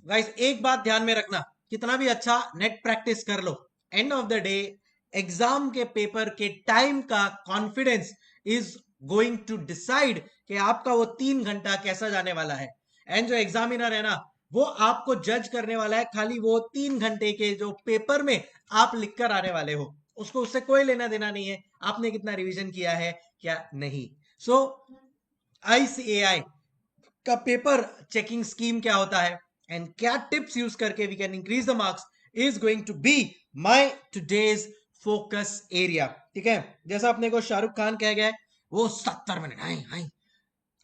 Guys एक बात ध्यान में रखना, कितना भी अच्छा नेट प्रैक्टिस कर लो, end of the day exam के पेपर के टाइम का confidence is going to decide कि आपका वो 3 घंटा कैसा जाने वाला है। एंड जो एग्जामिनर है ना, वो आपको जज करने वाला है खाली वो 3 घंटे के जो पेपर में आप लिख कर आने वाले हो। उसको उससे कोई लेना देना नहीं है आपने कितना रिवीजन किया है क्या नहीं। सो आईसीएआई का पेपर चेकिंग स्कीम क्या होता है एंड क्या टिप्स यूज करके we can increase the marks is going to be my today's focus area. ठीक है, जैसा अपने को शाहरुख खान कह गया है, वो 70 मिनट हाई हाई,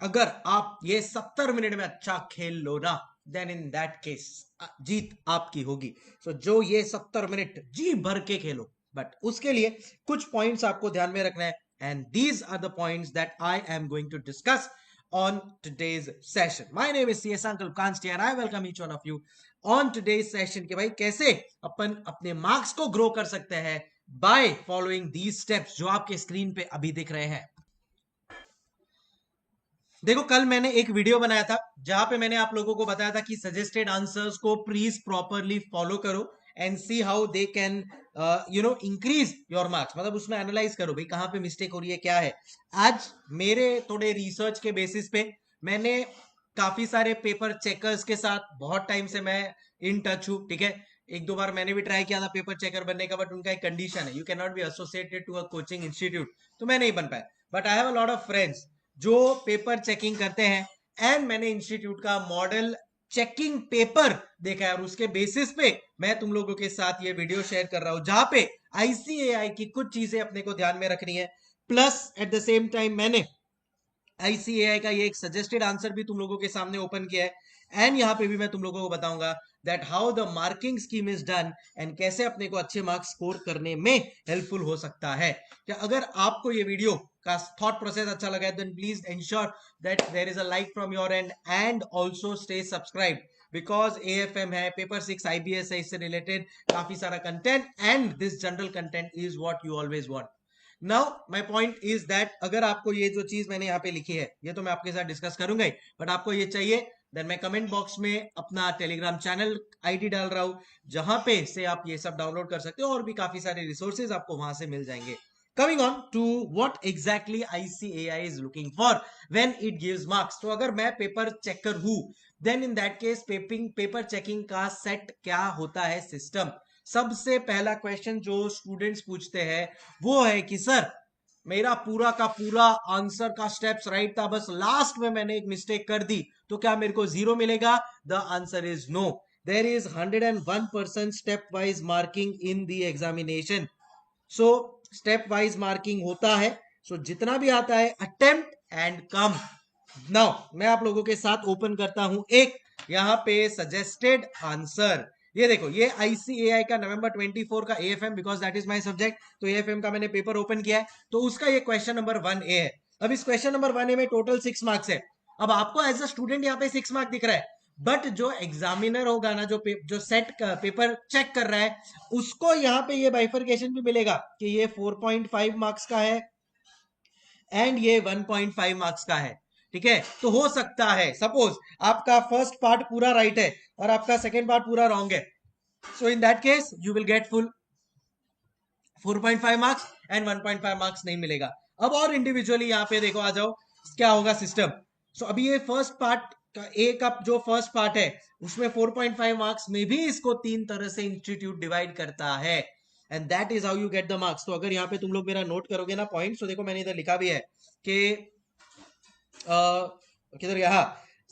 अगर आप ये 70 मिनट में अच्छा खेल लो ना, देन इन दैट केस जीत आपकी होगी। सो जो ये 70 मिनट जी भर के खेलो, बट उसके लिए कुछ पॉइंट्स आपको ध्यान में रखना है, and these are the points that I am going to discuss on today's session. My name is CS Uncle Kansti and I welcome each one of you on today's session कि भाई कैसे अपन अपने marks को grow कर सकते हैं by following these steps जो आपके स्क्रीन पे अभी दिख रहे हैं। देखो कल मैंने एक वीडियो बनाया था जहां पे मैंने आप लोगों को बताया था कि सजेस्टेड आंसर्स को प्लीज प्रॉपरली फॉलो करो and see how they can increase your marks, मतलब उसमें एनालाइज करो भाई कहां पे मिस्टेक हो रही है क्या है। आज मेरे थोड़े रिसर्च के बेसिस पे मैंने काफी सारे पेपर चेकर्स के साथ बहुत टाइम से मैं इन टच हूँ। ठीक है, एक दो बार मैंने भी ट्राई किया था पेपर चेकर बनने का, बट उनका एक कंडीशन है, you can not be associated to a coaching institute, तो मैं नहीं बन पाया। But I have a lot of friends जो पेपर चेकिंग करते हैं, एंड मैंने इंस्टीट्यूट का मॉडल चेकिंग पेपर देखा है और उसके बेसिस पे मैं तुम लोगों के साथ ये वीडियो शेयर कर रहा हूं जहां पे आईसीएआई की कुछ चीजें अपने को ध्यान में रखनी है। Plus at the same time मैंने आईसीएआई का ये एक सजेस्टेड आंसर भी तुम लोगों के सामने ओपन किया है, एंड यहाँ पे भी मैं तुम लोगों को बताऊंगा that how the marking scheme is done and कैसे अपने को अच्छे मार्क्स स्कोर करने में हेल्पफुल हो सकता है। क्या अगर आपको ये वीडियो का थॉट प्रोसेस अच्छा लगा है, then please ensure that there is a like from your end and also stay subscribe, because AFM है, पेपर 6 आईबीएस है, इससे रिलेटेड काफी सारा content, and this general content is what you always want. Now my point is that अगर आपको ये जो चीज मैंने यहाँ पे लिखी है ये तो मैं आपके साथ डिस्कस करूंगा ही, बट आपको ये चाहिए, देन मैं कमेंट बॉक्स में अपना टेलीग्राम चैनल आईडी डाल रहा हूं जहां पे से आप ये सब डाउनलोड कर सकते हो और भी काफी सारे रिसोर्सेज आपको वहां से मिल जाएंगे। Coming on to what exactly ICAI is looking for when it gives marks, तो अगर मैं पेपर चेकर हूं then in that case paper checking का सेट क्या होता है सिस्टम। सबसे पहला क्वेश्चन जो स्टूडेंट्स पूछते हैं वो है कि सर मेरा पूरा का पूरा आंसर का स्टेप्स राइट था, बस लास्ट में मैंने एक मिस्टेक कर दी, तो क्या मेरे को 0 मिलेगा? The answer is no, there is 101% step wise marking in the examination. So step wise marking होता है, सो जितना भी आता है अटेम्प्ट एंड कम। नाउ मैं आप लोगों के साथ ओपन करता हूं एक यहां पे सजेस्टेड आंसर। ये देखो, ये आईसीएआई का नवंबर 24 का AFM, because that is my subject, तो एएफएम का मैंने पेपर ओपन किया है, तो उसका ये क्वेश्चन नंबर 1A है। अब इस क्वेश्चन नंबर 1A में टोटल 6 मार्क्स है। अब आपको एज अ स्टूडेंट यहाँ पे 6 मार्क दिख रहा है, बट जो एग्जामिनर होगा ना, जो सेट का पेपर चेक कर रहा है, उसको यहाँ पे ये बाइफरकेशन भी मिलेगा कि ये 4.5 मार्क्स का है एंड ये 1.5 मार्क्स का है। ठीक है, तो हो सकता है सपोज आपका फर्स्ट पार्ट पूरा राइट है और आपका सेकेंड पार्ट पूरा रॉन्ग है, so in that case you will get full 4.5 marks and 1.5 marks नहीं मिलेगा। अब और इंडिविजुअली यहाँ पे देखो, आ जाओ क्या होगा सिस्टम। सो अभी ये फर्स्ट पार्ट का ए का जो फर्स्ट पार्ट है उसमें 4.5 मार्क्स में भी इसको 3 तरह से इंस्टीट्यूट डिवाइड करता है, and that is how you get the marks. तो अगर यहाँ पे तुम लोग मेरा नोट करोगे ना पॉइंट, तो देखो मैंने इधर लिखा भी है कि किधर गया,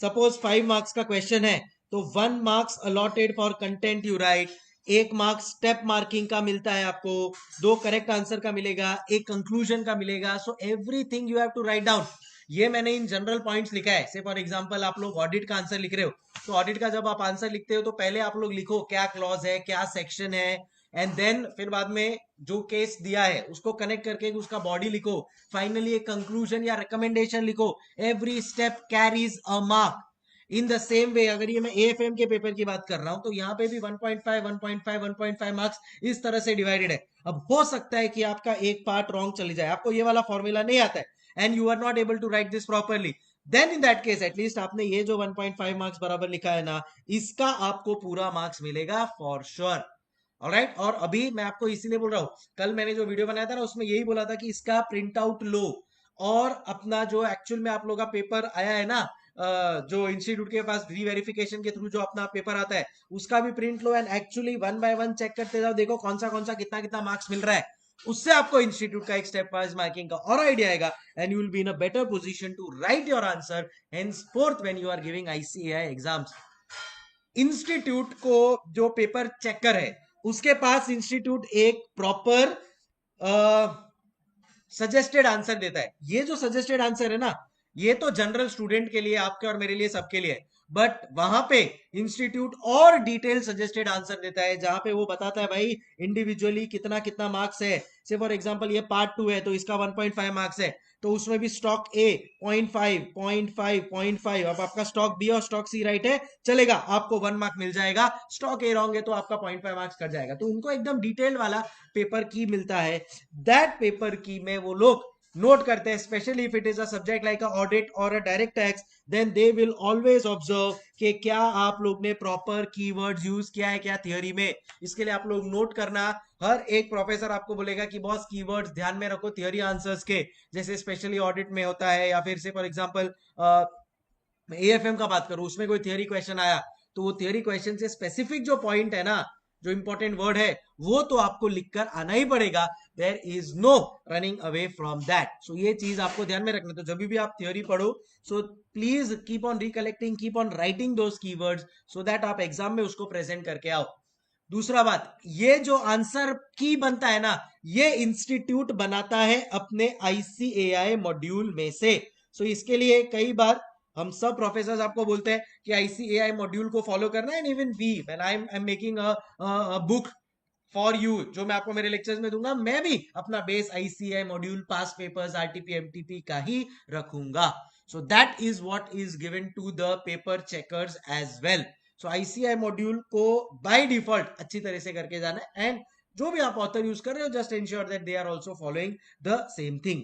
सपोज 5 मार्क्स का क्वेश्चन है तो 1 marks allotted for content you right, 1 marks step marking का मिलता है आपको, 2 करेक्ट आंसर का मिलेगा, 1 कंक्लूजन का मिलेगा। So everything you have to write down. ये मैंने इन जनरल पॉइंट्स लिखा है। से फॉर एग्जांपल आप लोग ऑडिट का आंसर लिख रहे हो, तो ऑडिट का जब आप आंसर लिखते हो तो पहले आप लोग लिखो क्या क्लॉज है, क्या सेक्शन है, एंड देन फिर बाद में जो केस दिया है उसको कनेक्ट करके उसका बॉडी लिखो, फाइनली एक कंक्लूजन या रिकमेंडेशन लिखो। Every step carries a mark. In the same way अगर ये मैं एएफएम के पेपर की बात कर रहा हूं तो यहाँ पे भी 1.5 1.5 1.5 मार्क्स इस तरह से डिवाइडेड है। अब हो सकता है कि आपका एक पार्ट रॉन्ग चली जाए, आपको ये वाला फॉर्मूला नहीं आता है and you are not able to write this properly, then in that case at least आपने ये जो 1.5 मार्क्स बराबर लिखा है ना, इसका आपको पूरा मार्क्स मिलेगा फॉर श्योर। ऑलराइट, और अभी मैं आपको इसीलिए बोल रहा हूं, कल मैंने जो वीडियो बनाया था ना उसमें यही बोला था कि इसका प्रिंट आउट लो, और अपना जो एक्चुअल में आप लोग का पेपर आया है ना, जो इंस्टीट्यूट के पास री वेरिफिकेशन के थ्रू जो अपना पेपर आता है, उसका भी प्रिंट लो एंड एक्चुअली 1 बाय 1 चेक करते जाओ, देखो कौन सा कितना कितना मार्क्स मिल रहा है। उससे आपको इंस्टीट्यूट का एक स्टेप वाइज मार्किंग का और आइडिया आएगा, and you will be in a better position to write your answer henceforth when you are giving ICAI exams. Institute को जो पेपर चेकर है उसके पास इंस्टीट्यूट एक प्रॉपर सजेस्टेड आंसर देता है। ये जो सजेस्टेड आंसर है ना, ये तो जनरल स्टूडेंट के लिए, आपके और मेरे लिए, सबके लिए, बट वहां पे इंस्टीट्यूट और डिटेल सजेस्टेड आंसर देता है, जहां पे वो बताता है भाई इंडिविजुअली कितना कितना मार्क्स है। से फॉर एग्जांपल ये पार्ट 2 है तो इसका 1.5 मार्क्स है, तो उसमें भी स्टॉक ए 0.5 0.5 0.5, अब आपका स्टॉक बी और स्टॉक सी राइट है, चलेगा, आपको 1 मार्क मिल जाएगा। स्टॉक ए रॉन्ग है तो आपका 0.5 मार्क्स कट जाएगा। तो उनको एकदम डिटेल वाला पेपर की मिलता है। दैट पेपर की में वो लोग नोट करते हैं, specially if it is a subject like a audit और a direct tax, then they will always observe कि क्या आप लोग ने प्रॉपर कीवर्ड्स यूज किया है क्या थियरी में। इसके लिए आप लोग नोट करना, हर एक प्रोफेसर आपको बोलेगा कि बॉस कीवर्ड्स ध्यान में रखो थियरी आंसर्स के, जैसे स्पेशली ऑडिट में होता है, या फिर से फॉर एग्जांपल AFM का बात करूं, उसमें कोई थियरी क्वेश्चन आया, तो वो थियरी क्वेश्चन से स्पेसिफिक जो पॉइंट है ना, जो इंपॉर्टेंट वर्ड है, वो तो आपको लिखकर आना ही पड़ेगा। There is no running away from that. So ये चीज आपको ध्यान में रखना। तो जब भी आप थियोरी पढ़ो, so please keep on recollecting, keep on writing those keywords, so that आप एग्जाम में उसको प्रेजेंट करके आओ। दूसरा बात, ये जो आंसर की बनता है ना, ये इंस्टीट्यूट बनाता है अपने ICAI मॉड्यूल में से। सो इसके लिए कई बार हम सब प्रोफेसर आपको बोलते हैं कि ICAI मॉड्यूल को फॉलो करना है, and even we when I am making a book for you, जो मैं आपको मेरे लेक्चर्स में दूंगा, मैं भी अपना base ICAI module past papers RTP MTP का ही रखूंगा। So that is what is given to the paper checkers as well. So ICAI module को बाय डिफॉल्ट अच्छी तरह से करके जाना है, एंड जो भी आप ऑथर यूज कर रहे हो, just ensure that they are also following the same thing.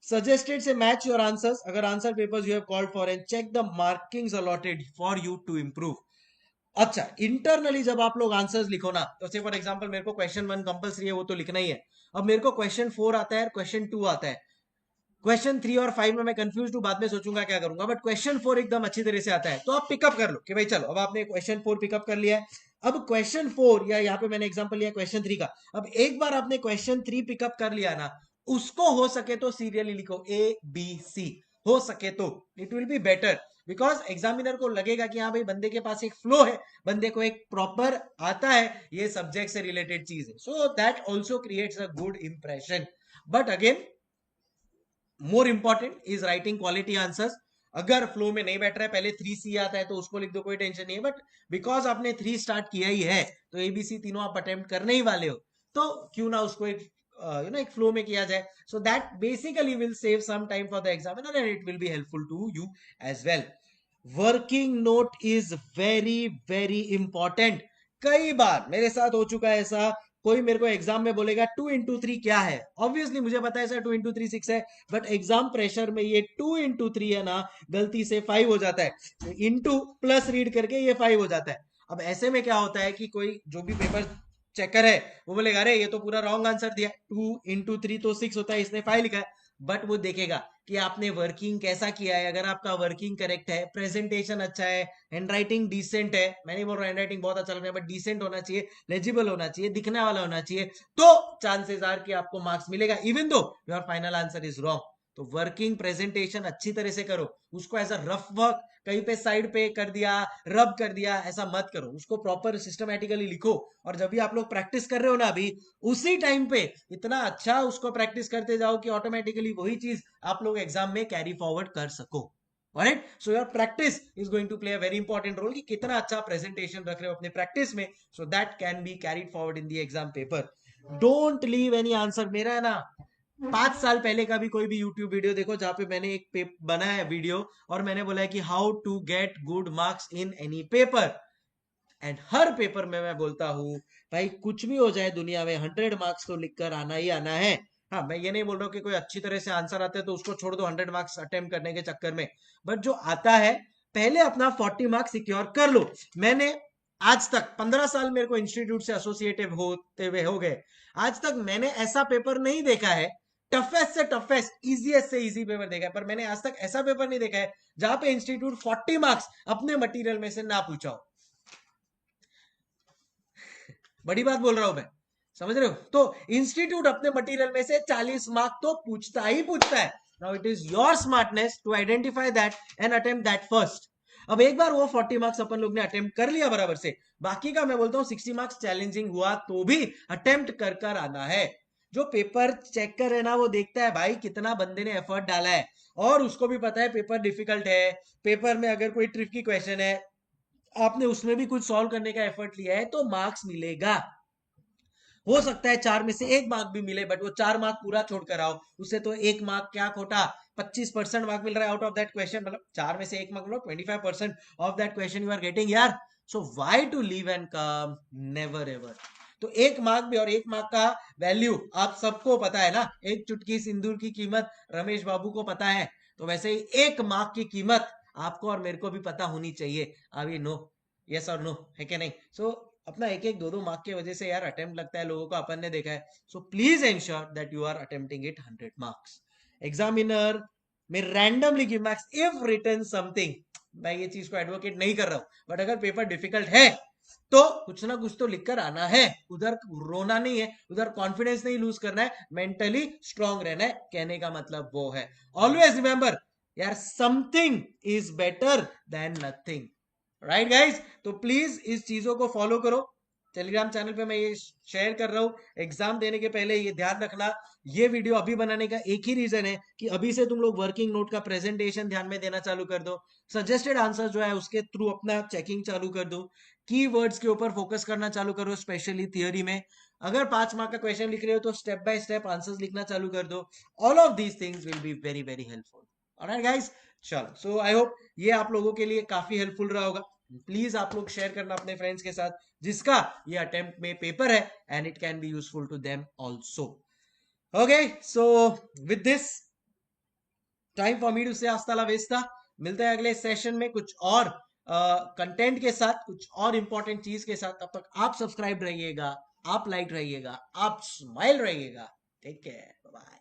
Suggested से मैच योर आंसर्स, अगर answer papers you have called for, and check the markings allotted for you to improve. अच्छा, internally जब आप लोग answers लिखो ना, तो से फॉर एग्जांपल मेरे को क्वेश्चन 1 कंपलसरी है, वो तो लिखना ही है। अब मेरे को क्वेश्चन 4 आता है, क्वेश्चन 2 आता है, क्वेश्चन 3 और 5 में मैं कंफ्यूज हूं, बाद में सोचूंगा क्या करूंगा, बट क्वेश्चन 4 एकदम अच्छी तरह से आता है, तो आप पिकअप कर लो कि भाई चलो, अब आपने क्वेश्चन 4 पिकअप कर लिया है। अब क्वेश्चन 4, या यहाँ पे मैंने एग्जांपल लिया क्वेश्चन 3 का, अब एक बार आपने क्वेश्चन 3 पिकअप कर लिया ना, उसको हो सके तो सीरियली लिखो ABC, हो सके तो, it will be better, because examiner को लगेगा कि हाँ भाई बंदे के पास एक फ्लो है, बंदे को एक प्रॉपर आता है, ये सब्जेक्ट से रिलेटेड चीज है, so that also creates a good impression. But again, more important is writing quality answers. अगर फ्लो में नहीं बैठ रहा है, पहले 3C आता है तो उसको लिख दो, कोई टेंशन नहीं है, बट बिकॉज आपने 3 स्टार्ट किया ही है, तो ABC तीनों आप अटेम्प्ट करने ही वाले हो, तो क्यों ना उसको एक एक फ्लो में किया जाए, so that basically will save some time for the examiner, and it will be helpful to you as well. Working note is very very important. कई बार मेरे साथ हो चुका है ऐसा, कोई मेरे को एग्जाम में बोलेगा 2 into 3 क्या है, ऑब्वियसली मुझे पता है सर 2 into 3 6 है, बट एग्जाम प्रेशर में ये 2 into 3 है ना, गलती से 5 हो जाता है, इंटू प्लस रीड करके ये 5 हो जाता है। अब ऐसे में क्या होता है कि कोई जो भी पेपर चेकर है वो बोलेगा अरे ये तो पूरा रॉन्ग आंसर दिया, 2 into 3 तो 6 होता है, इसने 5 लिखा है। बट वो देखेगा कि आपने वर्किंग कैसा किया है, अगर आपका वर्किंग करेक्ट है, प्रेजेंटेशन अच्छा है, हैंडराइटिंग डिसेंट है, मैं नहीं बोल रहा हैंडराइटिंग बहुत अच्छा लग रहा है, बट डिसेंट होना चाहिए, लेजिबल होना चाहिए, दिखने वाला होना चाहिए, तो चांसेस आर कि आपको मार्क्स मिलेगा, even though your final answer is wrong. तो वर्किंग प्रेजेंटेशन अच्छी तरह से करो, उसको एज अ रफ वर्क कहीं पे साइड पे कर दिया, रब कर दिया, ऐसा मत करो, उसको प्रॉपर सिस्टमैटिकली लिखो। और जब भी आप लोग प्रैक्टिस कर रहे हो ना अभी, उसी टाइम पे इतना अच्छा उसको प्रैक्टिस करते जाओ कि ऑटोमेटिकली वही चीज आप लोग एग्जाम में कैरी फॉरवर्ड कर सको। Right, so your practice is going to play a very important role, कि कितना अच्छा प्रेजेंटेशन रख रहे हो अपने प्रैक्टिस में, so that can be carried forward in the exam paper. Don't leave any answer. मेरा है ना 5 साल पहले का भी कोई भी यूट्यूब वीडियो देखो, जहां पे मैंने एक बनाया है वीडियो, और मैंने बोला है कि how to get good marks in any paper, and हर पेपर में मैं बोलता हूं भाई कुछ भी हो जाए दुनिया में 100 मार्क्स तो लिखकर आना ही आना है। हाँ, मैं ये नहीं बोल रहा हूँ कि कोई अच्छी तरह से आंसर आते हैं तो उसको छोड़ दो 100 मार्क्स अटेम्प्ट करने के चक्कर में, बट जो आता है पहले अपना 40 मार्क्स सिक्योर कर लो। मैंने आज तक 15 साल मेरे को इंस्टीट्यूट से एसोसिएटेड होते हुए हो गए, आज तक मैंने ऐसा पेपर नहीं देखा है, टफेस्ट से टफेस्ट इजीएस्ट से इजी पेपर देखा है, पर मैंने आज तक ऐसा पेपर नहीं देखा है जहां पे इंस्टीट्यूट 40 मार्क्स अपने मटेरियल में से ना पूछा हो। बड़ी बात बोल रहा हूं मैं, समझ रहे हो? तो इंस्टीट्यूट अपने मटेरियल में से 40 मार्क तो पूछता ही पूछता है। Now it is your smartness to identify that and attempt that first. अब एक बार वो 40 मार्क्स अपन लोग ने अटेम्प्ट कर लिया बराबर से, बाकी का मैं बोलता हूँ 60 मार्क्स चैलेंजिंग हुआ तो भी अटेम्प्ट कर कर आना है। जो पेपर चेक कर है ना, वो देखता है भाई कितना बंदे ने एफर्ट डाला है, और उसको भी पता है पेपर डिफिकल्ट है। पेपर में अगर कोई ट्रिकी क्वेश्चन है, आपने उसमें भी कुछ सॉल्व करने का एफर्ट लिया है, तो मार्क्स मिलेगा। हो सकता है 4 में से 1 मार्क भी मिले, बट वो 4 मार्क पूरा छोड़कर आओ, उससे तो 1 मार्क क्या खोटा, 25% मार्क मिल रहा है आउट ऑफ दैट क्वेश्चन, मतलब 4 में से 1 मार्क मतलब 25% of that question you are getting यार। So why to leave and come, never ever. तो 1 मार्क भी और 1 मार्क का वैल्यू आप सबको पता है ना, एक चुटकी सिंदूर की कीमत रमेश बाबू को पता है, तो वैसे ही 1 मार्क की कीमत आपको और मेरे को भी पता होनी चाहिए। अभी नो, यस और नो है कि नहीं? सो अपना एक एक 2-2 मार्क की वजह से यार अटेम्प्ट लगता है लोगों को, अपन ने देखा है। So please ensure that you are attempting it 100 marks. Examiner में randomly give marks if written something, मैं ये चीज को एडवोकेट नहीं कर रहा हूं, बट अगर पेपर डिफिकल्ट है तो कुछ ना कुछ तो लिखकर आना है, उधर रोना नहीं है, उधर कॉन्फिडेंस नहीं लूज करना है, मेंटली स्ट्रांग रहना है, कहने का मतलब वो है। ऑलवेज रिमेंबर यार, something is better than nothing, right guys? तो प्लीज इस चीजों को फॉलो करो। टेलीग्राम चैनल पे मैं ये शेयर कर रहा हूँ, एग्जाम देने के पहले ये ध्यान रखना। ये वीडियो अभी बनाने का एक ही रीजन है कि अभी से तुम लोग वर्किंग नोट का प्रेजेंटेशन ध्यान में देना चालू कर दो, सजेस्टेड आंसर जो है उसके थ्रू अपना चेकिंग चालू कर दो, कीवर्ड्स के ऊपर फोकस करना चालू करो, स्पेशली थियोरी में। अगर 5 मार्क का क्वेश्चन लिख रहे हो तो स्टेप बाय स्टेप आंसर्स लिखना चालू कर दो। All of these things will be very very helpful. Alright guys, चलो, सो आई होप ये आप लोगों के लिए काफी हेल्पफुल रहा होगा। प्लीज आप लोग शेयर करना अपने फ्रेंड्स के साथ जिसका ये अटेम्प्ट में पेपर है, and it can be useful to them also. Okay, so with this, time for me to say हस्ता ला वेस्ता। मिलते हैं अगले सेशन में कुछ और कंटेंट के साथ, कुछ और इंपॉर्टेंट चीज के साथ। तब तक आप सब्सक्राइब रहिएगा, आप लाइक रहिएगा, आप स्माइल रहिएगा। Take care, bye.